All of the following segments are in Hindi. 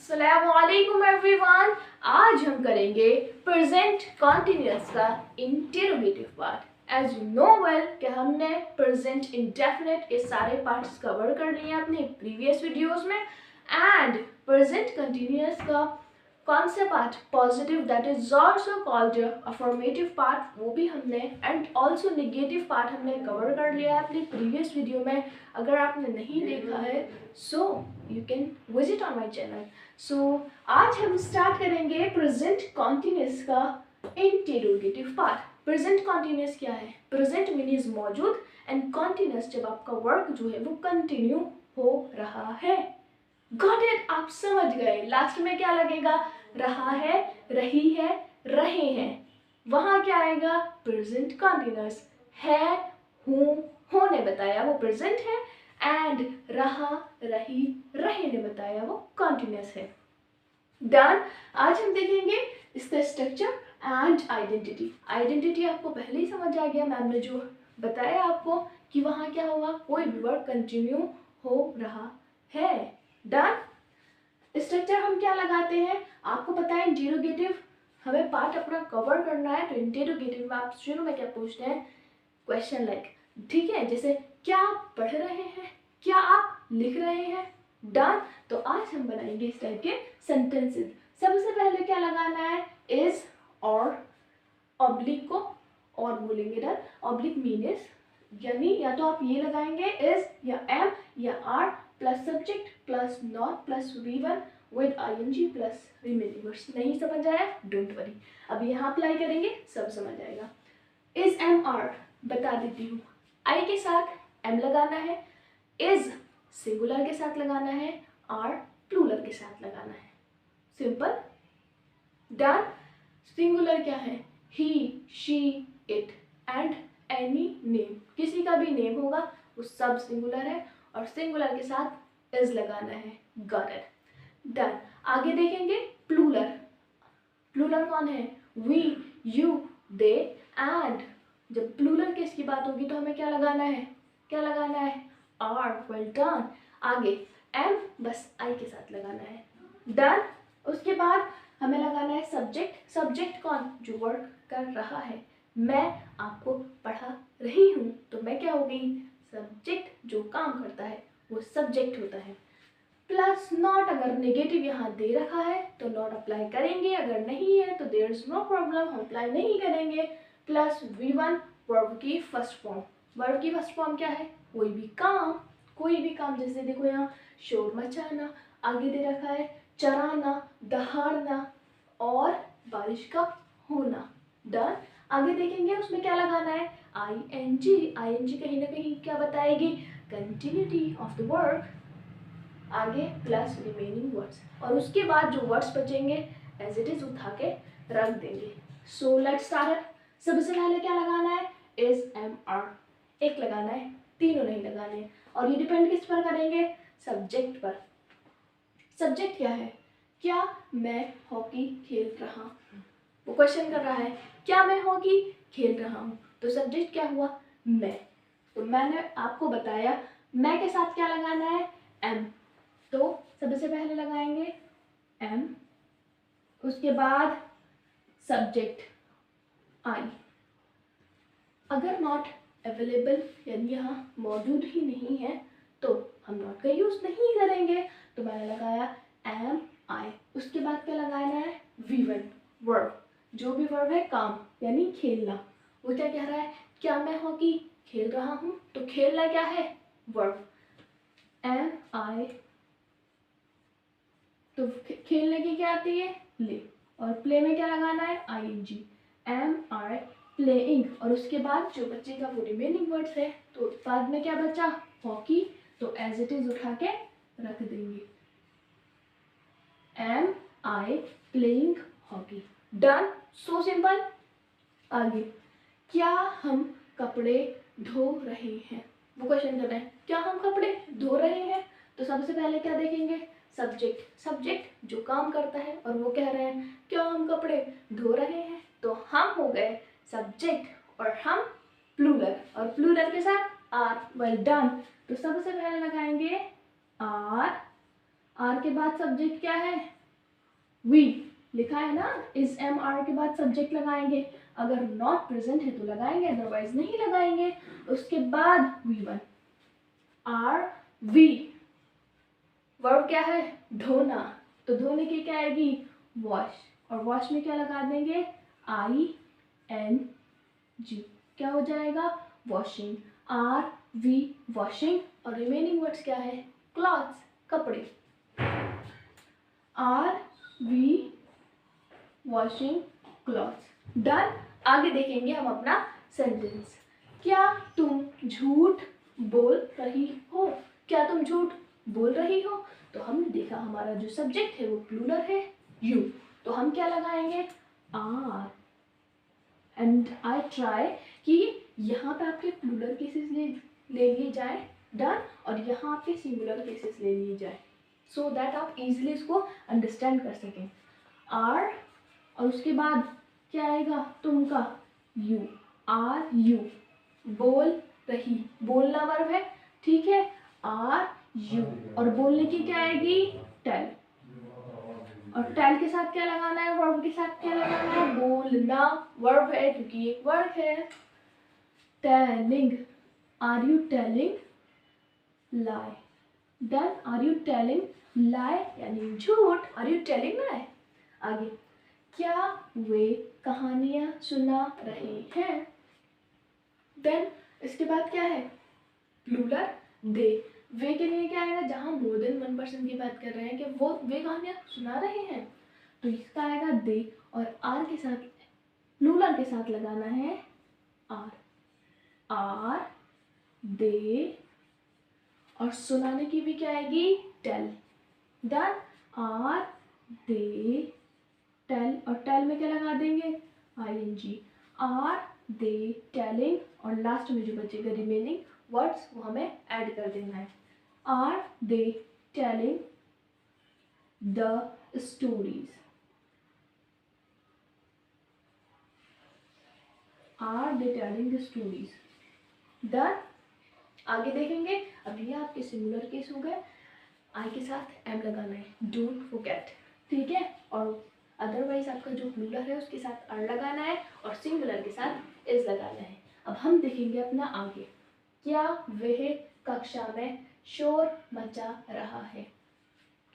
अस्सलामुअलैकुम एवरीवन। आज हम करेंगे प्रेजेंट कॉन्टिन्यूअस का interrogative part. As you know well कि हमने प्रेजेंट इंडेफिनिट के सारे पार्ट्स कवर कर लिए हैं अपने प्रीवियस वीडियोस में। एंड प्रेजेंट कंटिन्यूअस का कौन सा part positive that is also called affirmative part, वो भी हमने एंड ऑल्सो नेगेटिव पार्ट हमने कवर कर लिया है अपनी प्रीवियस वीडियो में। अगर आपने नहीं देखा है so you can visit on my channel. So आज हम स्टार्ट करेंगे प्रेजेंट कॉन्टिन्यूअस का इंटेरोगेटिव पार्ट। प्रेजेंट कॉन्टिन्यूअस क्या है? प्रेजेंट मीन्स मौजूद एंड कॉन्टिन्यूअस जब आपका वर्क जो है वो कंटिन्यू हो रहा है। Got it? आप समझ गए। लास्ट में क्या लगेगा? रहा है, रही है, रहे हैं। वहां क्या आएगा? Present continuous. है, हूं, होने बताया वो प्रेजेंट है एंड रहा, रही, रहे ने बताया वो कॉन्टिन्यूअस है। डन। आज हम देखेंगे इसका स्ट्रक्चर एंड आइडेंटिटी। आइडेंटिटी आपको पहले ही समझ आ गया, मैम ने जो बताया आपको कि वहां क्या होगा, कोई भी वर्क कंटिन्यू हो रहा है। डन। स्ट्रक्चर हम क्या लगाते हैं आपको पता है। इंटेरोगेटिव हमें पार्ट अपना कवर करना है, तो इंटेरोगेटिव में आप शुरू में क्या पूछते हैं? क्वेश्चन लाइक, ठीक है, जैसे क्या आप पढ़ रहे हैं, क्या आप लिख रहे हैं। डन। तो आज हम बनाएंगे इस टाइप के सेंटेंसेस। सबसे पहले क्या लगाना है? इज और ऑब्लिक को और बोलेंगे। डन। ऑब्लिक मीन्स यानी या तो आप ये लगाएंगे इज या एम या are plus subject plus not plus V1 with ing plus remaining words. नहीं समझ आया? डोंट वरी, अब यहाँ अप्लाई करेंगे सब समझ आएगा। इज एम आर बता देती हूँ। आई के साथ एम लगाना है, इज सिंगुलर के साथ लगाना है, आर प्लूरल के साथ लगाना है। सिंपल। डन। सिंगुलर क्या है? He, she, it and any name. किसी का भी नेम होगा वो सब सिंगुलर है और सिंगुलर के साथ इज लगाना है। Got it? डन। आगे देखेंगे प्लूरल। प्लूरल कौन है? We, you, they and. जब प्लूरल केस की बात होगी तो हमें क्या लगाना है? क्या लगाना है? आर। Well done. आगे एम बस आई के साथ लगाना है। डन। उसके बाद हमें लगाना है सब्जेक्ट। सब्जेक्ट कौन? जो वर्क कर रहा है। मैं आपको पढ़ा रही हूँ तो मैं क्या हो गई? सब्जेक्ट। जो काम करता है वो सब्जेक्ट होता है। Plus not. अगर नेगेटिव यहाँ दे रखा है तो नॉट अप्लाई करेंगे, अगर नहीं है तो देयर इज नो प्रॉब्लम, हम अप्लाई नहीं करेंगे। प्लस V1 वर्ब की फर्स्ट फॉर्म। वर्ब की फर्स्ट फॉर्म क्या है? कोई भी काम। कोई भी काम, जैसे देखो यहाँ शोर मचाना, आगे दे रखा है चराना, दहाड़ना और बारिश का होना। डन। आगे देखेंगे उसमें क्या लगाना है? ING। ING कहीं ना कहीं क्या बताएगी? Continuity of the work. आगे प्लस रिमेनिंग वर्ड्स और उसके बाद जो वर्ड्स बचेंगे एज इट इज उठा के रख देंगे। So let's start. सबसे पहले क्या लगाना है? इज एम आर एक लगाना है, तीनों नहीं लगाने हैं। और ये डिपेंड किस पर करेंगे? सब्जेक्ट पर। सब्जेक्ट क्या है? क्या मैं हॉकी खेल रहा हूँ? वो क्वेश्चन कर रहा है क्या मैं हॉकी खेल रहा हूँ, तो सब्जेक्ट क्या हुआ? मैं। तो मैंने आपको बताया मैं के साथ क्या लगाना है? एम। तो सबसे पहले लगाएंगे एम, उसके बाद सब्जेक्ट आई। अगर नॉट अवेलेबल यानी यहाँ मौजूद ही नहीं है तो हम नॉट का यूज नहीं करेंगे। तो मैंने लगाया एम आई। उसके बाद क्या लगाना है? V1 verb. जो भी वर्ब है काम यानी खेलना। वो क्या कह रहा है? क्या मैं हॉकी खेल रहा हूँ, तो खेलना क्या है? वर्ब। एम आई। तो खेलने की क्या आती है? प्ले। और प्ले में क्या लगाना है? ING। Am I playing. और उसके बाद जो बचेगा वो रिमेनिंग वर्ड्स है। तो बाद में क्या बचा? हॉकी। तो एज इट इज उठा के रख देंगे। Am I playing hockey. Done. So simple. आगे क्या हम कपड़े धो रहे हैं? वो क्वेश्चन कर रहे हैं क्या हम कपड़े धो रहे हैं, तो सबसे पहले क्या देखेंगे? सब्जेक्ट। सब्जेक्ट जो काम करता है और वो कह रहे हैं क्या हम कपड़े धो रहे हैं, तो हम हो गए सब्जेक्ट और हम प्लूरल और प्लूरल के साथ आर। Well done. तो सबसे पहले लगाएंगे आर। आर के बाद सब्जेक्ट क्या है? वी लिखा है ना, इज एम आर के बाद सब्जेक्ट लगाएंगे, अगर नॉट प्रेजेंट है तो लगाएंगे, अदरवाइज नहीं लगाएंगे। उसके बाद V one, are we, verb क्या है, धोना, तो धोने की क्या आएगी, वॉश, और वॉश में क्या लगा देंगे, आई एन जी, क्या हो जाएगा, वॉशिंग, आर वी वॉशिंग, और रिमेनिंग वर्ड्स क्या है, क्लॉथ्स कपड़े, are we washing clothes, done. आगे देखेंगे हम अपना सेंटेंस, क्या तुम झूठ बोल रही हो, क्या तुम झूठ बोल रही हो, तो हमने देखा हमारा जो सब्जेक्ट है वो प्लूरल है यू, तो हम क्या लगाएंगे, आर, एंड आई ट्राई कि यहाँ पे आपके प्लूरल केसेस ले लिए जाए, डन, और यहाँ आपके सिंगुलर केसेस ले लिए जाए, सो दैट आप इजीली इसको अंडरस्टैंड कर सकें। आर, और उसके बाद क्या आएगा, तुम का यू, आर यू, बोल रही, बोलना वर्ब है, ठीक है, आर यू, और बोलने की क्या आएगी, टेल, और टेल के साथ क्या लगाना है, वर्ब के साथ क्या लगाना है, बोलना वर्ब है क्योंकि एक वर्ब है। Telling, are you telling lie, done, are you telling lie यानी झूठ, आर यू टेलिंग लाई। आगे, क्या वे कहानियां सुना रहे हैं, देन इसके बाद क्या है, प्लूरल दे, वे के लिए क्या आएगा, जहां मोर देन वन पर्सन की बात कर रहे हैं कि वो वे कहानियां सुना रहे हैं, तो इसका आएगा दे, और आर के साथ प्लूरल के साथ लगाना है आर, आर दे, और सुनाने की भी क्या आएगी, tell, done, are they tell, और टेल में क्या लगा देंगे, I N G, are they telling, और लास्ट में जो बचेगा रिमेनिंग वर्ड्स वो हमें ऐड कर देना है, are they telling the stories, are they telling the stories, done. आगे देखेंगे, अब ये आपके सिंगुलर केस हो गए, आई के साथ एम लगाना है, डोंट फॉरगेट, ठीक है, और अदरवाइज आपका जो प्लूरल है उसके साथ आर लगाना है, और सिंगुलर के साथ इज लगाना है। अब हम देखेंगे अपना आगे, क्या वह कक्षा में शोर मचा रहा है,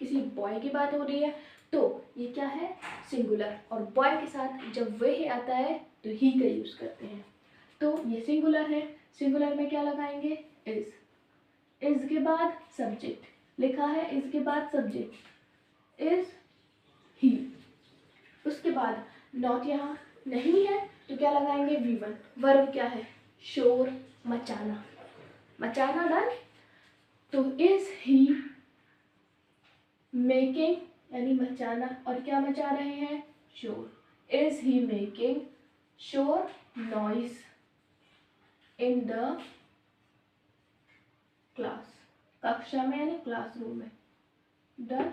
किसी बॉय की बात हो रही है, तो ये क्या है, सिंगुलर, और बॉय के साथ जब वह आता है तो ही का यूज करते हैं, तो ये सिंगुलर है, सिंगुलर में क्या लगाएंगे, इज, इज के बाद सब्जेक्ट लिखा है, इज के बाद सब्जेक्ट इज ही, उसके बाद नॉट यहाँ नहीं है तो क्या लगाएंगे, वी वन, वर्ब क्या है, शोर मचाना, मचाना, डन, तो इज ही मेकिंग यानी मचाना, और क्या मचा रहे हैं, शोर, इज ही मेकिंग शोर नॉइज इन द क्लास, कक्षा में यानी क्लासरूम में, done,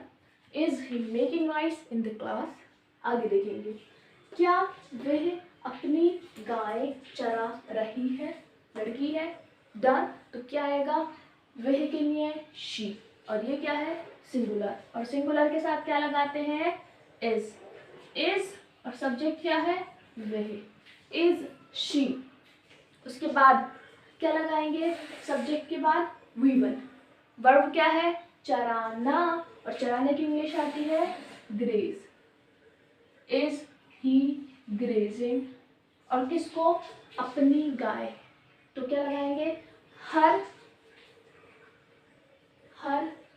is he making noise in the class. आगे देखेंगे, क्या वह अपनी गाय चरा रही है, लड़की है, डन, तो क्या आएगा, वह के लिए शी, और ये क्या है, सिंगुलर, और सिंगुलर के साथ क्या लगाते हैं, इज, और सब्जेक्ट क्या है, वह, इज शी, उसके बाद क्या लगाएंगे, सब्जेक्ट के बाद वी वन, वर्ब क्या है, चराना, और चराने की इंग्लिश आती है ग्रेज, इज ही ग्रेजिंग, और किसको, अपनी गाय, तो क्या लगाएंगे, her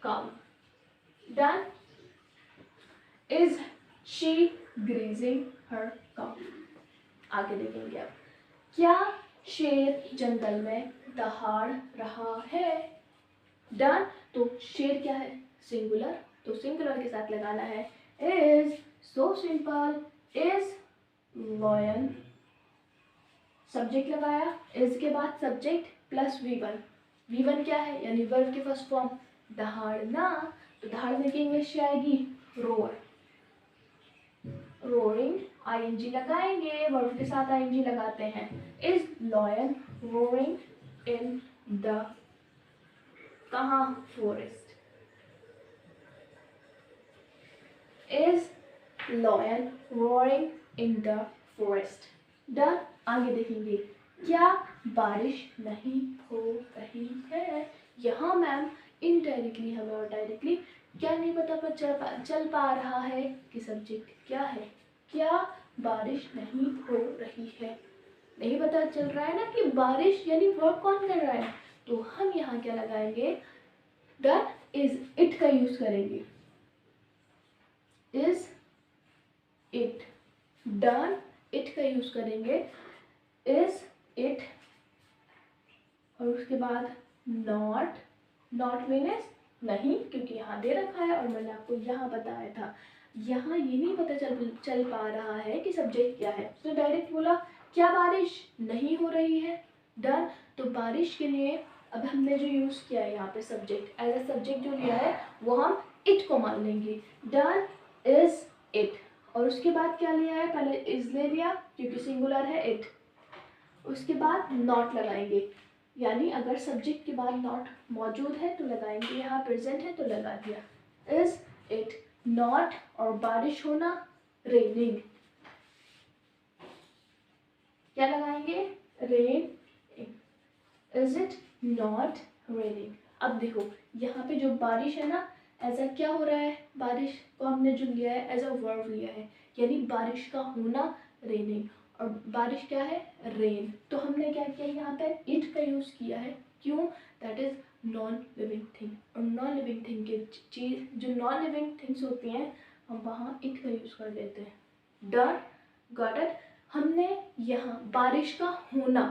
cow, done, is she grazing her cow. आगे देखेंगे अब, क्या शेर जंगल में दहाड़ रहा है, डन, तो शेर क्या है, सिंगुलर, तो सिंगुलर के साथ लगाना है is, so simple, is lion, subject लगाया, इज के बाद सब्जेक्ट प्लस वी वन क्या है, यानी वर्ब की फर्स्ट फॉर्म दहाड़ना, तो दहाड़ने की इंग्लिश क्या आएगी, रोअर, रोरिंग, आईएनजी लगाएंगे, वर्ब के साथ आईएनजी लगाते हैं, is lion roaring in the, कहाँ, forest, is lion roaring in the forest. Done. आगे देखेंगे क्या बारिश नहीं हो रही है. यहाँ मैम इनडायरेक्टली हमें और डायरेक्टली क्या नहीं पता चल पा रहा है कि सब्जेक्ट क्या है. क्या बारिश नहीं हो रही है. नहीं पता चल रहा है ना कि बारिश यानी वर्क कौन कर रहा है. तो हम यहाँ क्या लगाएंगे. डन. इज इट का यूज करेंगे. Is it. डन. इट का यूज करेंगे. Is it. और उसके बाद नॉट. नॉट मीन्स नहीं, क्योंकि यहाँ दे रखा है और मैंने आपको यहाँ बताया था. यहाँ ये नहीं पता चल पा रहा है कि सब्जेक्ट क्या है, तो डायरेक्ट बोला क्या बारिश नहीं हो रही है. डन. तो बारिश के लिए अब हमने जो यूज़ किया है यहाँ पे सब्जेक्ट, एज अ सब्जेक्ट जो लिया है वो हम इट को मान लेंगे. डन. Is it. और उसके बाद क्या लिया है, पहले इज ले लिया क्योंकि सिंगुलर है इट. उसके बाद नॉट लगाएंगे, यानी अगर सब्जेक्ट के बाद नॉट मौजूद है तो लगाएंगे. यहाँ प्रेजेंट है तो लगा दिया. Is it not. और बारिश होना रेनिंग. क्या लगाएंगे. Rain. Is it not raining. अब देखो यहाँ पे जो बारिश है ना, ऐसा क्या हो रहा है. बारिश को हमने जो लिया है एज अ वर्ब लिया है, यानी बारिश का होना रेनिंग. और बारिश क्या है, रेन. तो हमने क्या किया यहाँ पे इट का यूज़ किया है. क्यों. That is non living thing. और नॉन लिविंग थिंग की चीज़ जो नॉन लिविंग थिंग्स होती हैं हम वहाँ इट का यूज़ कर देते हैं. डन. Got it. हमने यहाँ बारिश का होना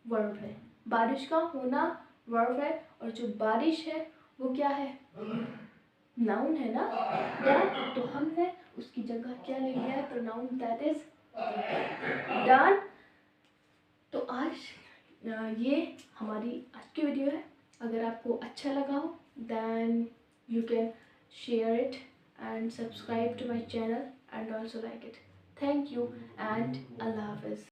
वर्ब है. बारिश का होना वर्ब है. और जो बारिश है वो क्या है, नाउन है ना. डन. तो हमने उसकी जगह क्या ले लिया है, प्रोनाउन. That is done. तो आज ये हमारी आज की वीडियो है. अगर आपको अच्छा लगा हो then you can share it and subscribe to my channel and also like it. Thank you and Allah हाफिज़.